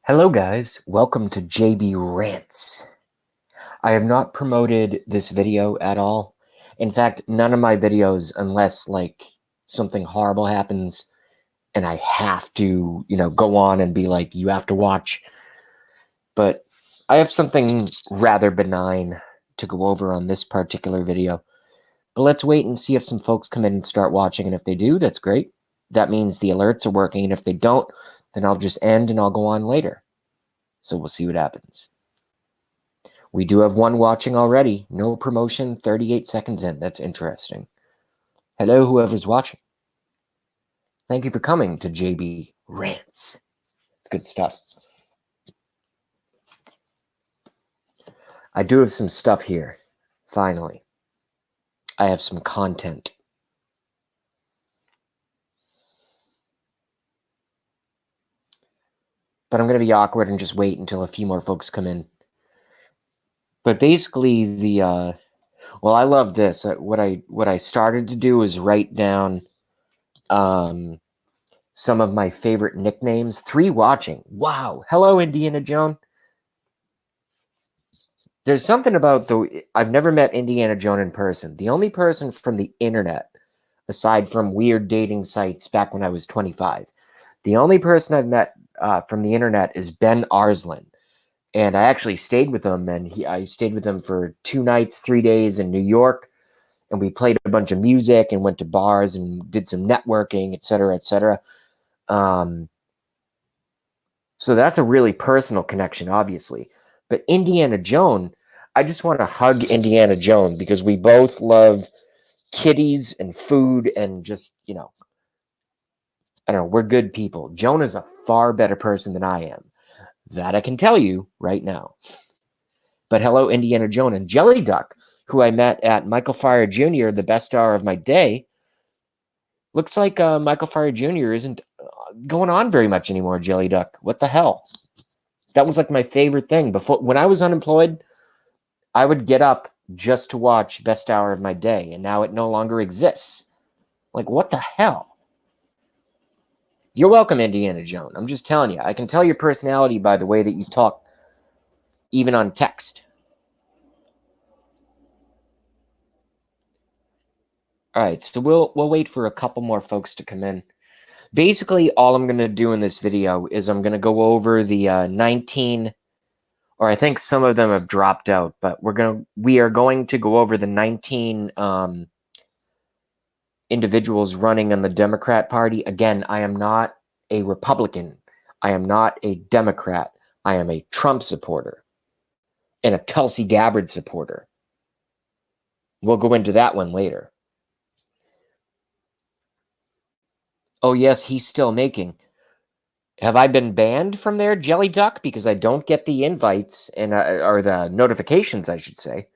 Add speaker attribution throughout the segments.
Speaker 1: Hello guys, welcome to JB Rants. I have not promoted this video at all. In fact, none of my videos unless like something horrible happens and I have to, go on and be like, you have to watch. But I have something rather benign to go over on this particular video. But let's wait and see if some folks come in and start watching, and if they do, that's great. That means the alerts are working, and if they don't, then I'll just end and I'll go on later. So we'll see what happens. We do have one watching already. No promotion, 38 seconds in. That's interesting. Hello, whoever's watching. Thank you for coming to JB Rants. It's good stuff. I do have some stuff here. Finally. I have some content. But I'm going to be awkward and just wait until a few more folks come in. But basically, I love this. What I started to do is write down some of my favorite nicknames. 3 watching. Wow. Hello, Indiana Jones. There's something about I've never met Indiana Jones in person. The only person from the internet, aside from weird dating sites back when I was 25, the only person I've met from the internet is Ben Arslan. And I actually stayed with him, and I stayed with him for 2 nights, 3 days in New York, and we played a bunch of music and went to bars and did some networking, et cetera, et cetera. So that's a really personal connection, obviously. But Indiana Jones, I just want to hug Indiana Jones because we both love kitties and food and just, I don't know, we're good people. Joan is a far better person than I am. That I can tell you right now. But hello, Indiana Jones. And Jelly Duck, who I met at Michael Fire Jr., the best hour of my day. Looks like Michael Fire Jr. isn't going on very much anymore, Jelly Duck. What the hell? That was like my favorite thing. Before, when I was unemployed, I would get up just to watch Best Hour of my day, and now it no longer exists. Like, what the hell? You're welcome, Indiana Jones. I'm just telling you. I can tell your personality by the way that you talk, even on text. All right, so we'll wait for a couple more folks to come in. Basically, all I'm going to do in this video is I'm going to go over the 19, or I think some of them have dropped out, but we are going to go over the 19 individuals running in the Democrat Party. Again, I am not a Republican. I am not a Democrat. I am a Trump supporter and a Tulsi Gabbard supporter. We'll go into that one later. Oh, yes, he's still making. Have I been banned from there, Jelly Duck? Because I don't get the invites and or the notifications, I should say.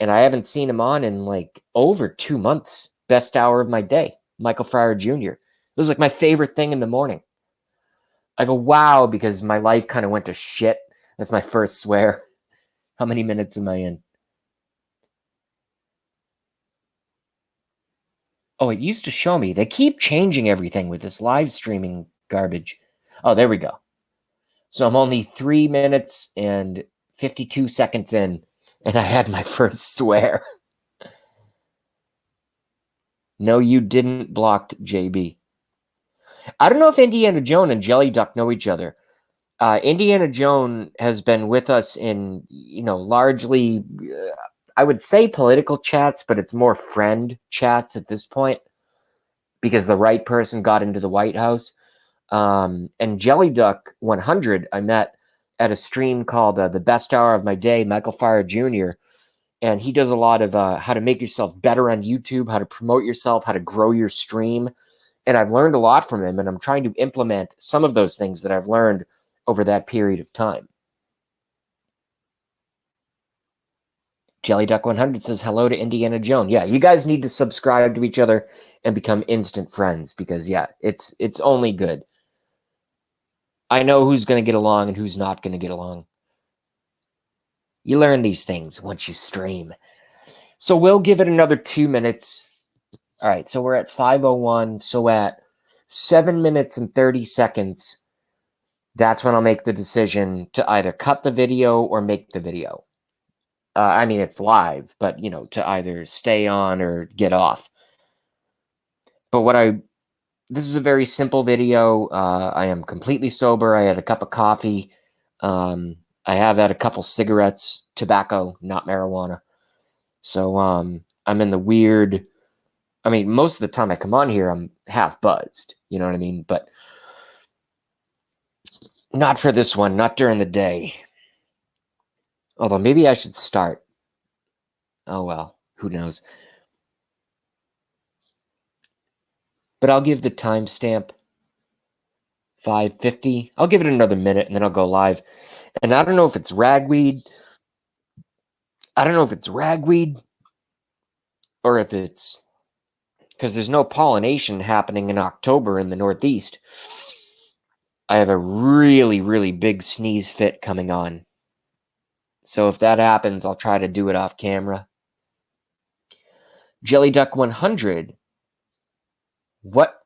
Speaker 1: And I haven't seen him on in like over 2 months. Best hour of my day, Michael Fryer Jr. It was like my favorite thing in the morning. I go, wow, because my life kind of went to shit. That's my first swear. How many minutes am I in? Oh, it used to show me. They keep changing everything with this live streaming garbage. Oh, there we go. So I'm only 3 minutes and 52 seconds in, and I had my first swear. No, you didn't blocked JB. I don't know if Indiana Jones and Jelly Duck know each other. Indiana Jones has been with us in, largely, I would say political chats, but it's more friend chats at this point because the right person got into the White House. And Jelly Duck 100, I met at a stream called The Best Hour of My Day, Michael Fire Jr., and he does a lot of how to make yourself better on YouTube, how to promote yourself, how to grow your stream. And I've learned a lot from him, and I'm trying to implement some of those things that I've learned over that period of time. Jelly Duck 100 says hello to Indiana Jones. Yeah, you guys need to subscribe to each other and become instant friends because, yeah, it's only good. I know who's going to get along and who's not going to get along. You learn these things once you stream. So we'll give it another 2 minutes. All right, so we're at 5:01. So at 7 minutes and 30 seconds, that's when I'll make the decision to either cut the video or make the video. I mean, it's live, but, to either stay on or get off. But this is a very simple video. I am completely sober. I had a cup of coffee. I have had a couple cigarettes, tobacco, not marijuana. So I'm in the weird. I mean, most of the time I come on here, I'm half buzzed. You know what I mean? But not for this one, not during the day. Although maybe I should start. Oh well, who knows? But I'll give the timestamp 5:50. I'll give it another minute and then I'll go live. And I don't know if it's ragweed. I don't know if it's ragweed or if it's because there's no pollination happening in October in the Northeast. I have a really, really big sneeze fit coming on. So if that happens, I'll try to do it off camera. Jelly Duck 100. What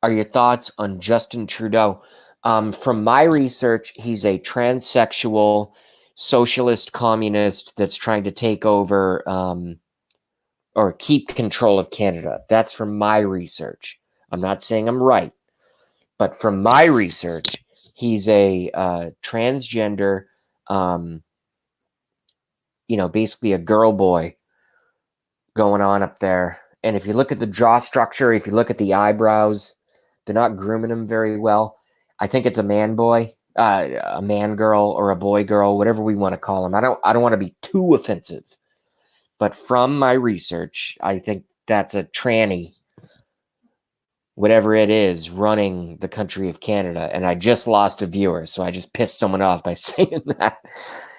Speaker 1: are your thoughts on Justin Trudeau? From my research, he's a transsexual socialist communist that's trying to take over or keep control of Canada. That's from my research. I'm not saying I'm right, but from my research, he's a transgender, basically a girl boy going on up there. And if you look at the jaw structure, if you look at the eyebrows, they're not grooming him very well. I think it's a man boy, a man girl, or a boy girl, whatever we want to call him. I don't want to be too offensive, but from my research, I think that's a tranny, whatever it is, running the country of Canada. And I just lost a viewer, so I just pissed someone off by saying that.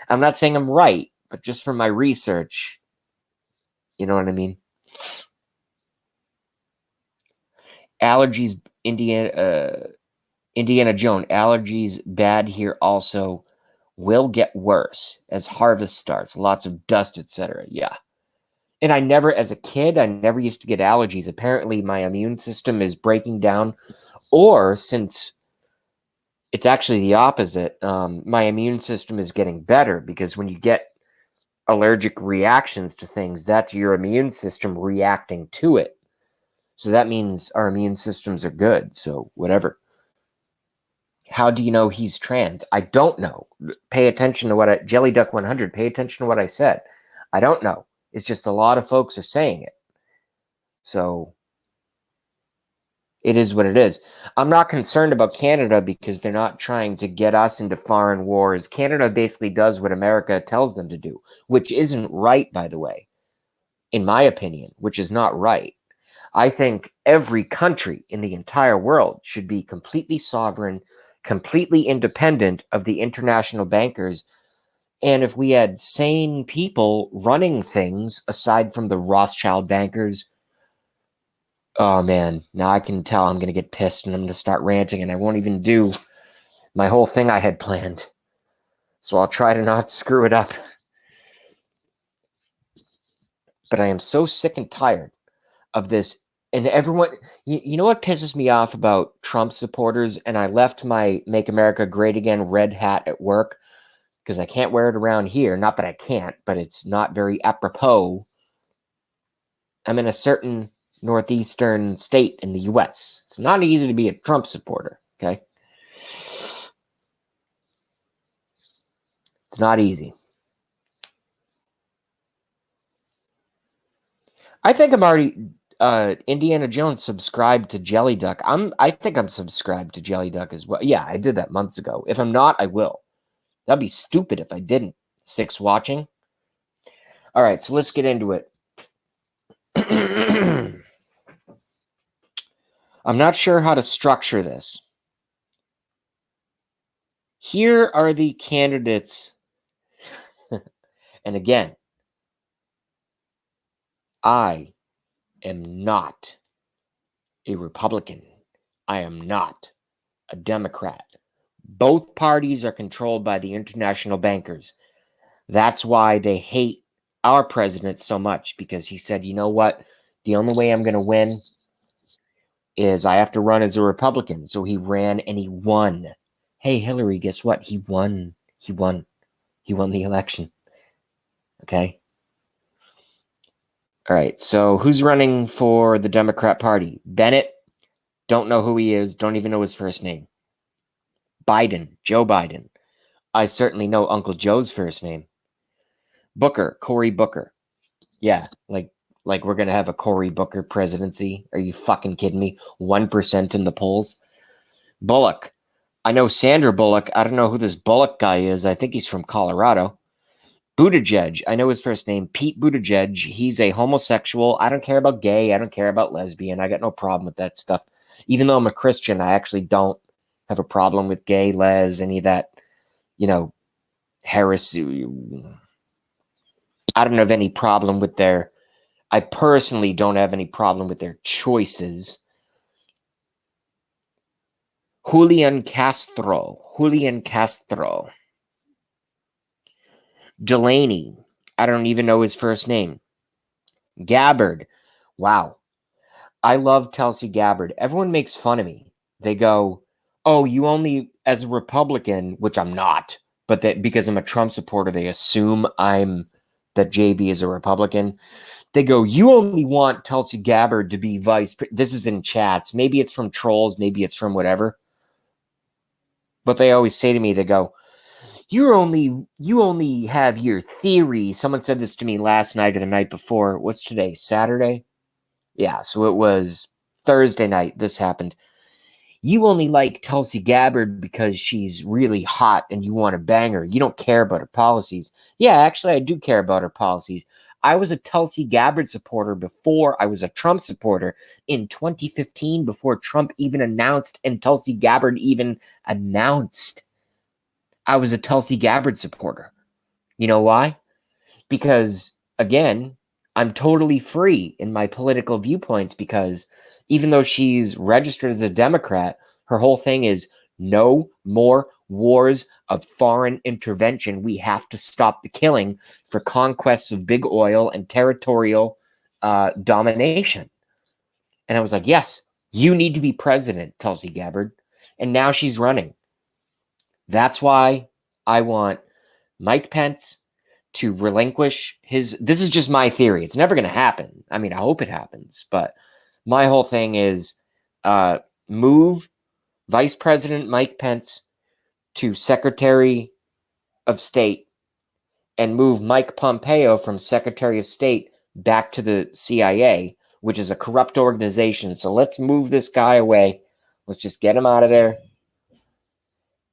Speaker 1: I'm not saying I'm right, but just from my research, you know what I mean? Allergies, Indiana Jones, allergies bad here also, will get worse as harvest starts. Lots of dust, etc. Yeah. And I never, as a kid, I never used to get allergies. Apparently, my immune system is breaking down, or since it's actually the opposite, my immune system is getting better because when you get allergic reactions to things, that's your immune system reacting to it. So that means our immune systems are good. So whatever. How do you know he's trans? I don't know. Pay attention to what Jelly Duck 100. Pay attention to what I said. I don't know. It's just a lot of folks are saying it. So it is what it is. I'm not concerned about Canada because they're not trying to get us into foreign wars. Canada basically does what America tells them to do, which isn't right, by the way, in my opinion, which is not right. I think every country in the entire world should be completely sovereign, completely independent of the international bankers. And if we had sane people running things aside from the Rothschild bankers, oh man, now I can tell I'm going to get pissed and I'm going to start ranting and I won't even do my whole thing I had planned. So I'll try to not screw it up. But I am so sick and tired of this. And everyone, you know what pisses me off about Trump supporters? And I left my Make America Great Again red hat at work because I can't wear it around here. Not that I can't, but it's not very apropos. I'm in a certain northeastern state in the U.S. It's not easy to be a Trump supporter, okay? It's not easy. I think I'm already Indiana Jones subscribed to Jelly Duck. I think I'm subscribed to Jelly Duck as well. Yeah, I did that months ago. If I'm not, I will. That'd be stupid if I didn't. 6 watching. All right, so let's get into it. I'm not sure how to structure this. Here are the candidates. And again, I am not a Republican. I am not a Democrat. Both parties are controlled by the international bankers. That's why they hate our president so much, because he said, you know what? The only way I'm going to win is I have to run as a Republican. So he ran and he won. Hey, Hillary, guess what? He won. He won the election. Okay? All right, so who's running for the Democrat Party? Bennett? Don't know who he is. Don't even know his first name. Biden. Joe Biden. I certainly know Uncle Joe's first name. Booker. Cory Booker. Yeah, like we're gonna have a Cory Booker presidency. Are you fucking kidding me? 1% in the polls. Bullock. I know Sandra Bullock. I don't know who this Bullock guy is. I think he's from Colorado. Buttigieg. I know his first name. Pete Buttigieg. He's a homosexual. I don't care about gay. I don't care about lesbian. I got no problem with that stuff. Even though I'm a Christian, I actually don't have a problem with gay, les, any of that, heresy. I don't have any problem with I personally don't have any problem with their choices. Julian Castro. Delaney. I don't even know his first name. Gabbard. Wow. I love Tulsi Gabbard. Everyone makes fun of me. They go, oh, you only, as a Republican, which I'm not, but that because I'm a Trump supporter, they assume that JB is a Republican. They go, you only want Tulsi Gabbard to be this is in chats. Maybe it's from trolls. Maybe it's from whatever. But they always say to me, they go, you only have your theory. Someone said this to me last night or the night before. What's today? Saturday? Yeah, so it was Thursday night. This happened. You only like Tulsi Gabbard because she's really hot and you want to bang her. You don't care about her policies. Yeah, actually, I do care about her policies. I was a Tulsi Gabbard supporter before I was a Trump supporter in 2015, before Trump even announced and Tulsi Gabbard even announced. I was a Tulsi Gabbard supporter. You know why? Because, again, I'm totally free in my political viewpoints because even though she's registered as a Democrat, her whole thing is no more wars of foreign intervention. We have to stop the killing for conquests of big oil and territorial domination. And I was like, yes, you need to be president, Tulsi Gabbard. And now she's running. That's why I want Mike Pence to relinquish this is just my theory. It's never going to happen. I mean, I hope it happens, but my whole thing is move Vice President Mike Pence to Secretary of State and move Mike Pompeo from Secretary of State back to the CIA, which is a corrupt organization. So let's move this guy away. Let's just get him out of there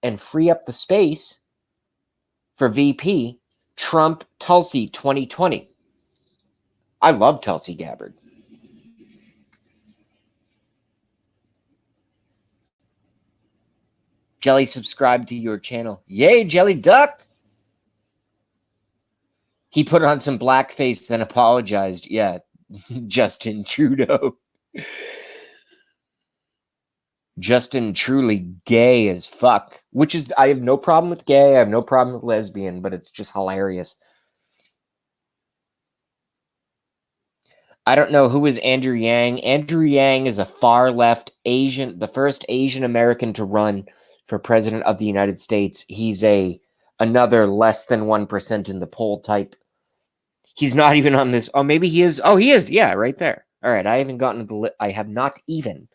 Speaker 1: and free up the space for VP Trump Tulsi 2020. I love Tulsi Gabbard. Jelly, subscribe to your channel. Yay, Jelly Duck! He put on some blackface, then apologized. Yeah, Justin Trudeau. Justin truly gay as fuck. Which is, I have no problem with gay. I have no problem with lesbian, but it's just hilarious. I don't know who is Andrew Yang. Andrew Yang is a far left Asian, the first Asian American to run for president of the United States. He's another less than 1% in the poll type. He's not even on this. Oh, maybe he is. Oh, he is. Yeah, right there. All right, I haven't gotten to I have not even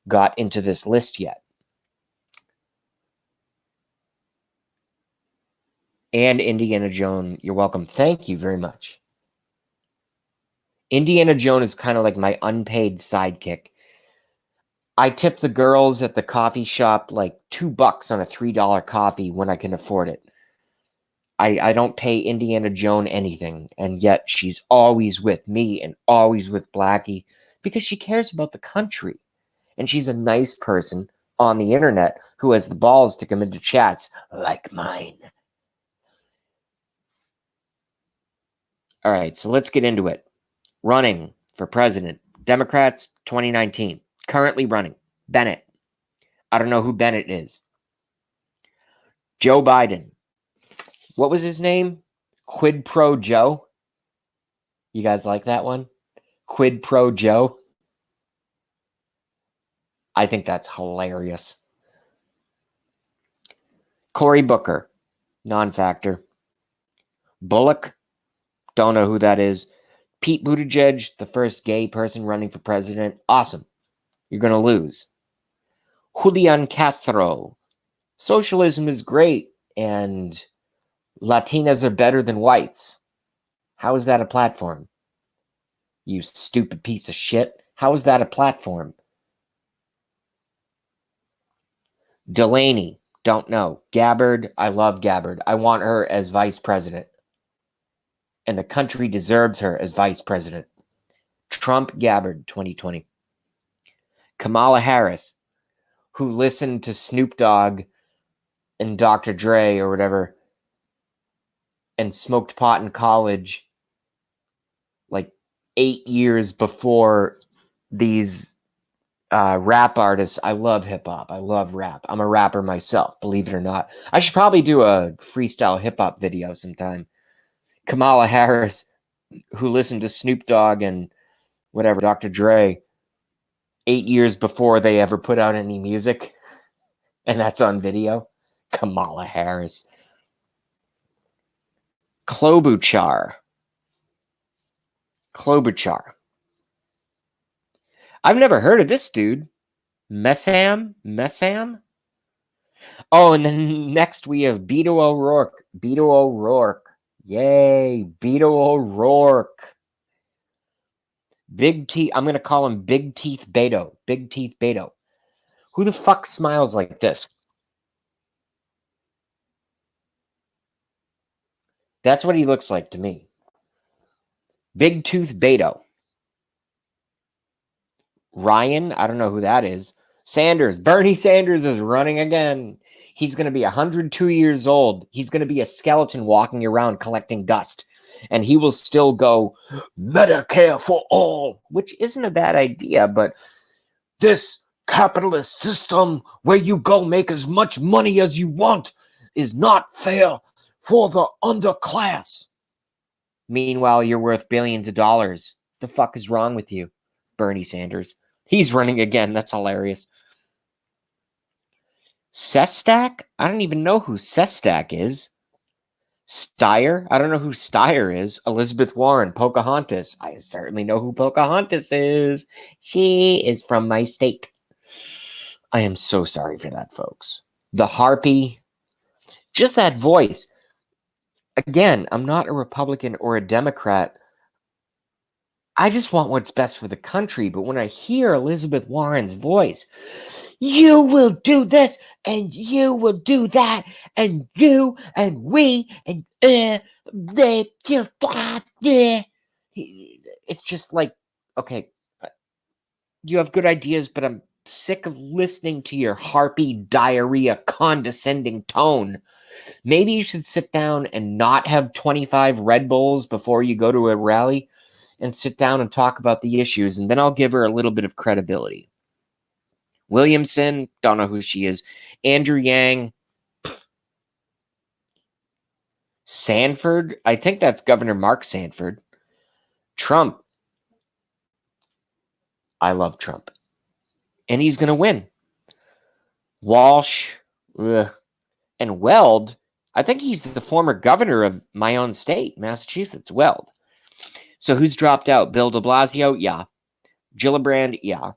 Speaker 1: got into this list yet. And Indiana Jones, you're welcome. Thank you very much. Indiana Jones is kind of like my unpaid sidekick. I tip the girls at the coffee shop like $2 on a $3 coffee when I can afford it. I don't pay Indiana Jones anything, and yet she's always with me and always with Blackie because she cares about the country. And she's a nice person on the internet who has the balls to come into chats like mine. All right, so let's get into it. Running for president, Democrats 2019. Currently running, Bennett. I don't know who Bennett is. Joe Biden. What was his name? Quid Pro Joe? You guys like that one? Quid Pro Joe? I think that's hilarious. Cory Booker, non-factor. Bullock, don't know who that is. Pete Buttigieg, the first gay person running for president. Awesome. You're going to lose. Julian Castro, socialism is great and Latinas are better than whites. How is that a platform? You stupid piece of shit. How is that a platform? Delaney, don't know. Gabbard, I love Gabbard. I want her as vice president. And the country deserves her as vice president. Trump, Gabbard, 2020. Kamala Harris, who listened to Snoop Dogg and Dr. Dre or whatever and smoked pot in college like 8 years before these rap artists. I love hip-hop. I love rap. I'm a rapper myself, believe it or not. I should probably do a freestyle hip-hop video sometime. Kamala Harris, who listened to Snoop Dogg and whatever, Dr. Dre, 8 years before they ever put out any music, and that's on video. Kamala Harris. Klobuchar. I've never heard of this dude. Messam? Oh, and then next we have Beto O'Rourke. Yay, Beto O'Rourke. Big Teeth. I'm going to call him Big Teeth Beto. Who the fuck smiles like this? That's what he looks like to me. Big Tooth Beto. Ryan, I don't know who that is. Sanders. Bernie Sanders is running again. He's going to be 102 years old. He's going to be a skeleton walking around collecting dust. And he will still go, Medicare for all, which isn't a bad idea, but this capitalist system where you go make as much money as you want is not fair for the underclass. Meanwhile, you're worth billions of dollars. The fuck is wrong with you, Bernie Sanders? He's running again. That's hilarious. Sestak? I don't even know who Sestak is. Steyer? I don't know who Steyer is. Elizabeth Warren, Pocahontas. I certainly know who Pocahontas is. She is from my state. I am so sorry for that, folks. The Harpy. Just that voice. Again, I'm not a Republican or a Democrat. I just want what's best for the country. But when I hear Elizabeth Warren's voice, you will do this, and you will do that, and you, and we, and it's just like, okay, you have good ideas, but I'm sick of listening to your harpy diarrhea condescending tone. Maybe you should sit down and not have 25 Red Bulls before you go to a rally and sit down and talk about the issues, and then I'll give her a little bit of credibility. Williamson, don't know who she is. Andrew Yang. Sanford, I think that's Governor Mark Sanford. Trump. I love Trump. And he's going to win. Walsh. Ugh. And Weld, I think he's the former governor of my own state, Massachusetts. Weld. So who's dropped out? Bill de Blasio? Yeah. Gillibrand? Yeah.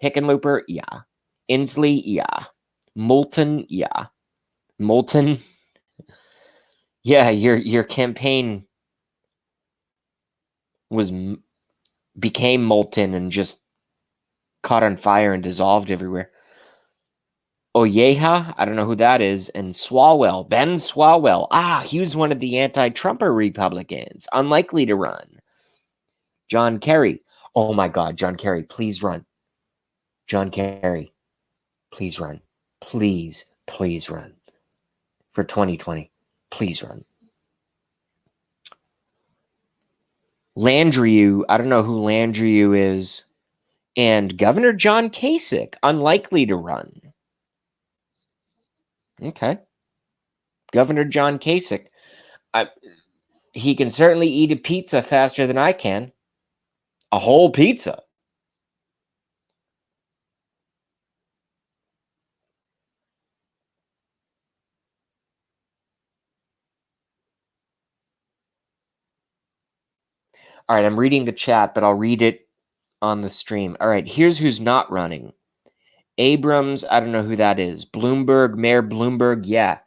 Speaker 1: Hickenlooper? Yeah. Inslee? Yeah. Moulton? Yeah. Moulton? Yeah, your campaign became molten and just caught on fire and dissolved everywhere. Oyeha, I don't know who that is, and Swalwell, Ben Swalwell. He was one of the anti-Trumper Republicans, unlikely to run. John Kerry. Oh my God, John Kerry, please run. John Kerry, please run. Please run. For 2020, please run. Landrieu, I don't know who Landrieu is. And Governor John Kasich, unlikely to run. Okay. Governor John Kasich. He can certainly eat a pizza faster than I can. A whole pizza. All right, I'm reading the chat, but I'll read it on the stream. All right, here's who's not running. Abrams, I don't know who that is. Bloomberg, Mayor Bloomberg, yeah,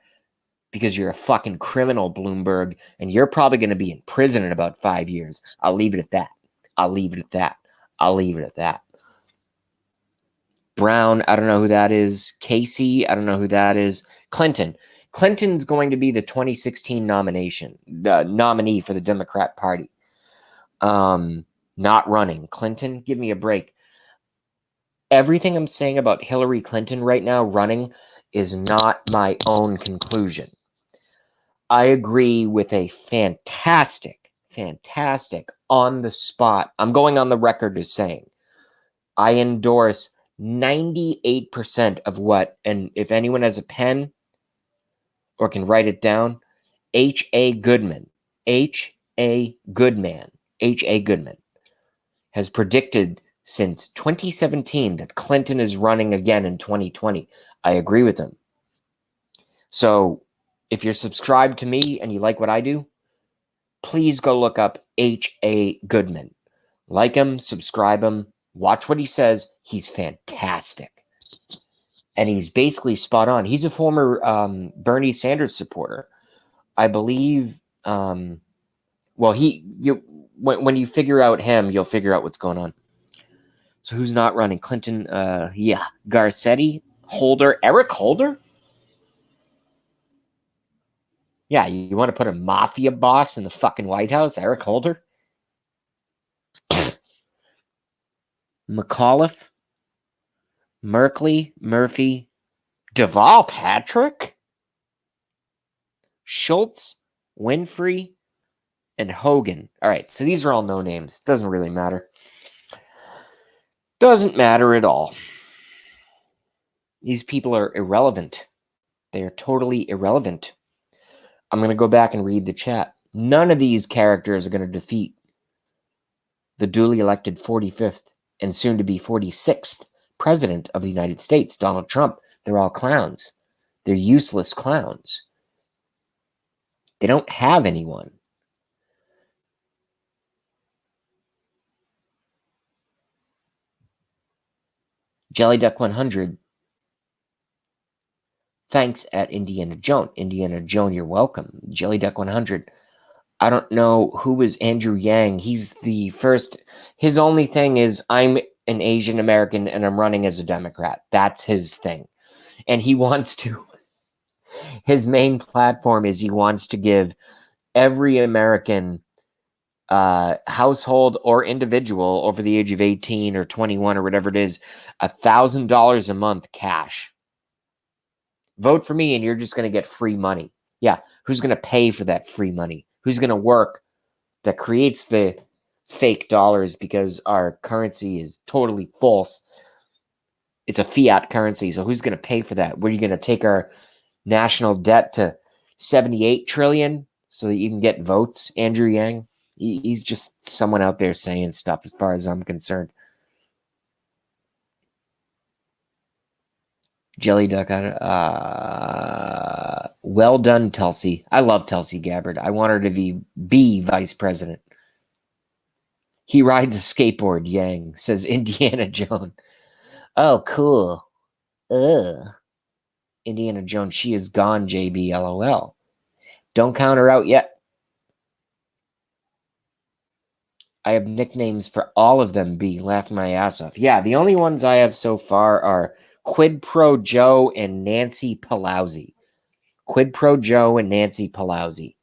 Speaker 1: because you're a fucking criminal, Bloomberg, and you're probably going to be in prison in about 5 years. I'll leave it at that. I'll leave it at that. I'll leave it at that. Brown, I don't know who that is. Casey, I don't know who that is. Clinton. Clinton's going to be the 2016 nominee for the Democrat Party. Not running. Clinton, give me a break. Everything I'm saying about Hillary Clinton right now running is not my own conclusion. I agree with a fantastic on the spot. I'm going on the record as saying I endorse 98% of what, and if anyone has a pen or can write it down, H.A. Goodman has predicted since 2017 that Clinton is running again in 2020. I agree with him. So if you're subscribed to me and you like what I do, please go look up H.A. Goodman. Like him, subscribe him, watch what he says. He's fantastic. And he's basically spot on. He's a former Bernie Sanders supporter. I believe, when you figure out him, you'll figure out what's going on. So who's not running? Clinton, Garcetti, Holder, Eric Holder? Yeah, you want to put a mafia boss in the fucking White House? Eric Holder? McAuliffe? Merkley? Murphy? Deval Patrick? Schultz? Winfrey? And Hogan. All right, so these are all no names. Doesn't really matter. Doesn't matter at all. These people are irrelevant. They are totally irrelevant. I'm going to go back and read the chat. None of these characters are going to defeat the duly elected 45th and soon to be 46th president of the United States, Donald Trump. They're all clowns. They're useless clowns. They don't have anyone. Jelly Duck 100. Thanks at Indiana Joan. Indiana Joan, you're welcome. Jelly Duck 100. I don't know who is Andrew Yang. He's the first. His only thing is I'm an Asian American and I'm running as a Democrat. That's his thing. And he wants to. His main platform is he wants to give every American household or individual over the age of 18 or 21 or whatever it is, $1,000 a month cash. Vote for me and you're just going to get free money. Yeah, who's going to pay for that free money? Who's going to work that creates the fake dollars because our currency is totally false? It's a fiat currency, so who's going to pay for that? Were you going to take our national debt to 78 trillion so that you can get votes, Andrew Yang? He's just someone out there saying stuff as far as I'm concerned. Jelly Duck, well done, Tulsi. I love Tulsi Gabbard. I want her to be vice president. He rides a skateboard, Yang, says Indiana Jones. Oh, cool. Ugh. Indiana Jones, she is gone, JB, LOL. Don't count her out yet. I have nicknames for all of them, B. Laughing my ass off. Yeah, the only ones I have so far are Quid Pro Joe and Nancy Pelosi. Quid Pro Joe and Nancy Pelosi.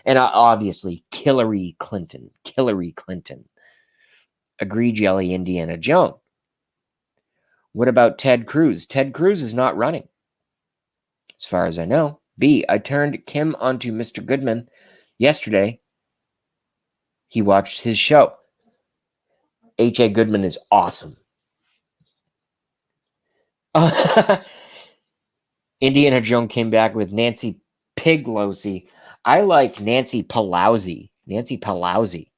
Speaker 1: And obviously, Hillary Clinton. Hillary Clinton. Agree, Jelly, Indiana Jones. What about Ted Cruz? Ted Cruz is not running, as far as I know. B. I turned Kim onto Mr. Goodman yesterday. He watched his show. H.A. Goodman is awesome. Indiana Jones came back with Nancy Piglosi. I like Nancy Pelosi. Nancy Pelosi.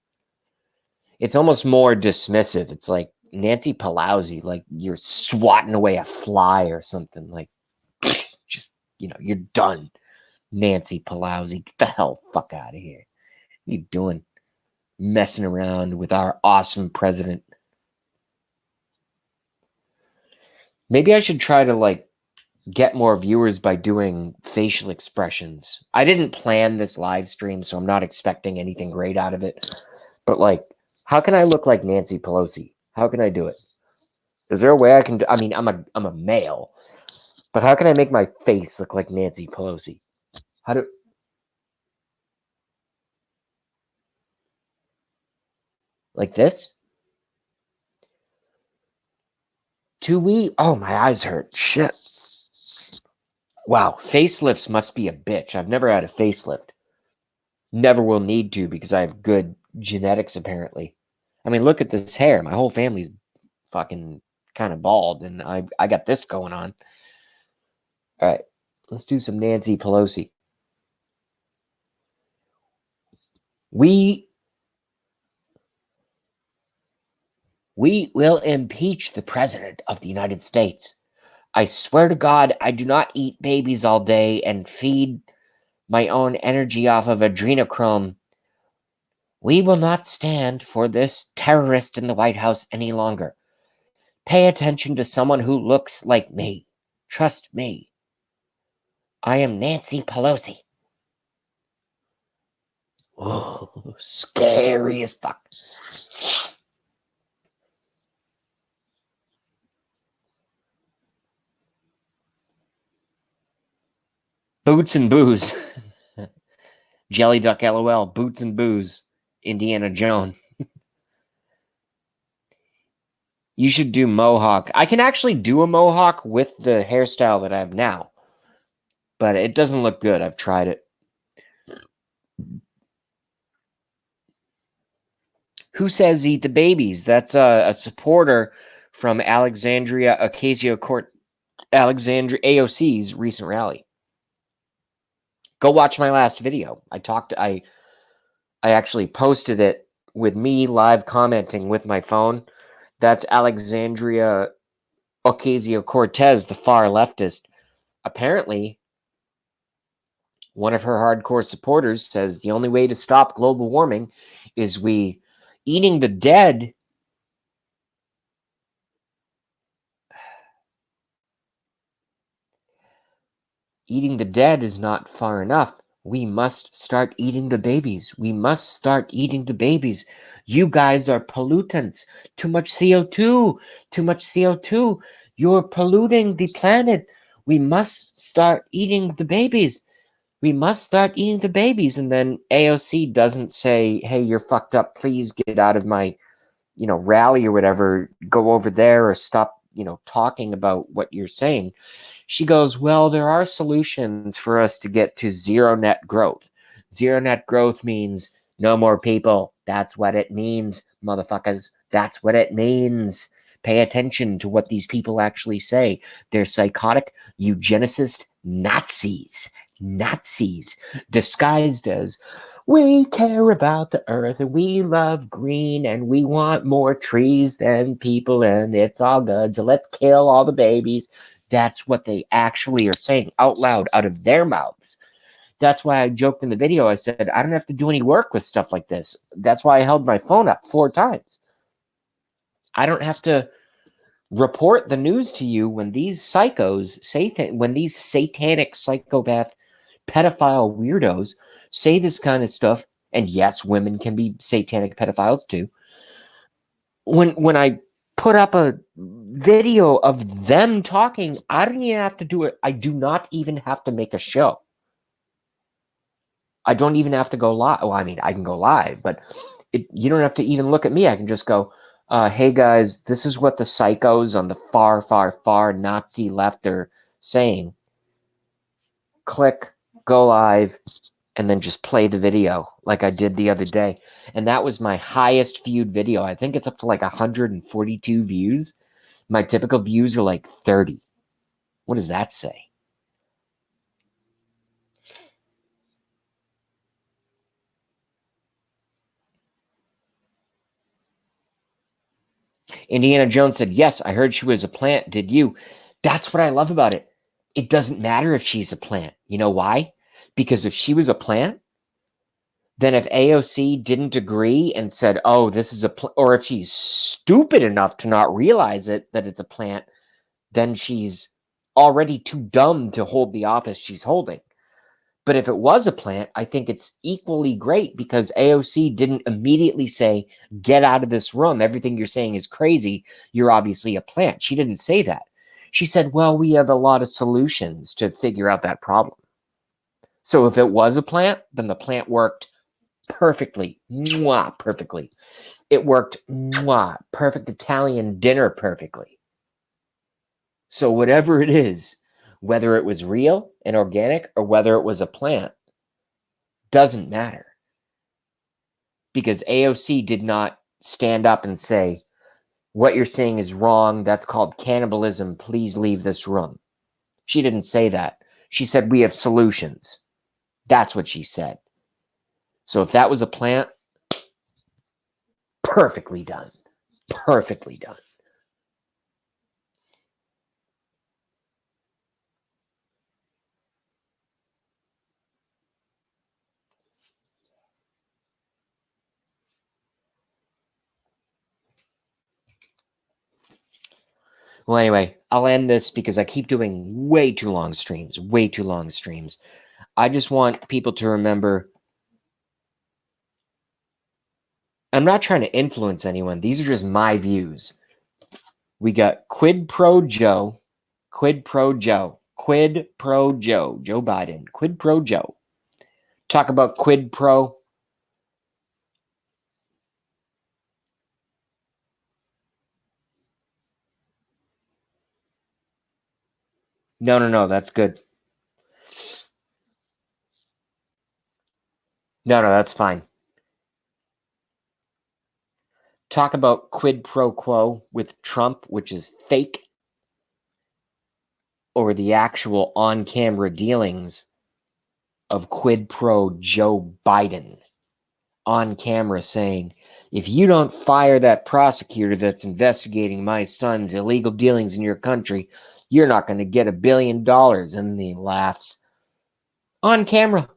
Speaker 1: It's almost more dismissive. It's like Nancy Pelosi, like you're swatting away a fly or something. Like, just, you're done. Nancy Pelosi, get the hell fuck out of here. What are you doing? messing around with our awesome president. Maybe I should try to like get more viewers by doing facial expressions. I didn't plan this live stream, so I'm not expecting anything great out of it. But like, how can I look like Nancy Pelosi? How can I do it? Is there a way I can do? I mean, I'm a male, but how can I make my face look like Nancy Pelosi? How do? Like this? Oh, my eyes hurt. Shit. Wow, facelifts must be a bitch. I've never had a facelift. Never will need to because I have good genetics, apparently. I mean, look at this hair. My whole family's fucking kind of bald, and I got this going on. All right, let's do some Nancy Pelosi. We will impeach the President of the United States. I swear to God, I do not eat babies all day and feed my own energy off of adrenochrome. We will not stand for this terrorist in the White House any longer. Pay attention to someone who looks like me. Trust me. I am Nancy Pelosi. Oh, scary as fuck. Boots and booze. Jelly Duck LOL. Boots and booze. Indiana Jones. You should do mohawk. I can actually do a mohawk with the hairstyle that I have now. But it doesn't look good. I've tried it. Who says eat the babies? That's a supporter from Alexandria Ocasio-Cortez, Alexandria AOC's recent rally. Go watch my last video. I actually posted it with me live commenting with my phone. That's Alexandria Ocasio-Cortez, the far leftist. Apparently, one of her hardcore supporters says the only way to stop global warming is eating the dead. Eating the dead is not far enough. We must start eating the babies. We must start eating the babies. You guys are pollutants. Too much CO2. Too much CO2. You're polluting the planet. We must start eating the babies. We must start eating the babies. And then AOC doesn't say, hey, you're fucked up. Please get out of my, rally or whatever. Go over there or stop, talking about what you're saying. She goes, well, there are solutions for us to get to zero net growth. Zero net growth means no more people. That's what it means, motherfuckers. That's what it means. Pay attention to what these people actually say. They're psychotic, eugenicist Nazis. Nazis disguised as we care about the earth and we love green and we want more trees than people and it's all good. So let's kill all the babies. That's what they actually are saying out loud out of their mouths. That's why I joked in the video. I said, I don't have to do any work with stuff like this. That's why I held my phone up 4 times. I don't have to report the news to you when these psychos say when these satanic psychopath pedophile weirdos say this kind of stuff. And yes, women can be satanic pedophiles too. When I put up a video of them talking, I don't even have to do it. I do not even have to make a show. I don't even have to go live. Well, I mean, I can go live, but you don't have to even look at me. I can just go, hey guys, this is what the psychos on the far, far, far Nazi left are saying. Click, go live, and then just play the video like I did the other day. And that was my highest viewed video. I think it's up to like 142 views. My typical views are like 30. What does that say? Indiana Jones said, yes, I heard she was a plant. Did you? That's what I love about it. It doesn't matter if she's a plant. You know why? Because if she was a plant, then if AOC didn't agree and said, oh, this is or if she's stupid enough to not realize it, that it's a plant, then she's already too dumb to hold the office she's holding. But if it was a plant, I think it's equally great because AOC didn't immediately say, get out of this room. Everything you're saying is crazy. You're obviously a plant. She didn't say that. She said, well, we have a lot of solutions to figure out that problem. So if it was a plant, then the plant worked perfectly. Mwah, perfectly. It worked mwah, perfect Italian dinner perfectly. So whatever it is, whether it was real and organic or whether it was a plant, doesn't matter. Because AOC did not stand up and say, what you're saying is wrong. That's called cannibalism. Please leave this room. She didn't say that. She said, we have solutions. That's what she said. So if that was a plant, perfectly done. Perfectly done. Well, anyway, I'll end this because I keep doing way too long streams. Way too long streams. I just want people to remember, I'm not trying to influence anyone. These are just my views. We got Quid Pro Joe, Quid Pro Joe, Quid Pro Joe, Joe Biden, Quid Pro Joe. Talk about Quid Pro. No, that's good. No, that's fine. Talk about quid pro quo with Trump, which is fake, or the actual on-camera dealings of quid pro Joe Biden on camera saying, if you don't fire that prosecutor that's investigating my son's illegal dealings in your country, you're not going to get $1 billion. And he laughs on camera.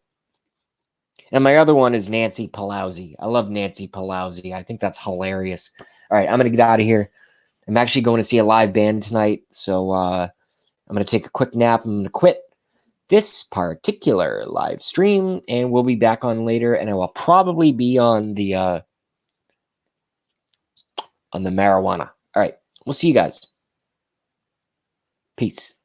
Speaker 1: And my other one is Nancy Pelosi. I love Nancy Pelosi. I think that's hilarious. All right, I'm going to get out of here. I'm actually going to see a live band tonight, so I'm going to take a quick nap. I'm going to quit this particular live stream, and we'll be back on later, and I will probably be on the marijuana. All right, we'll see you guys. Peace.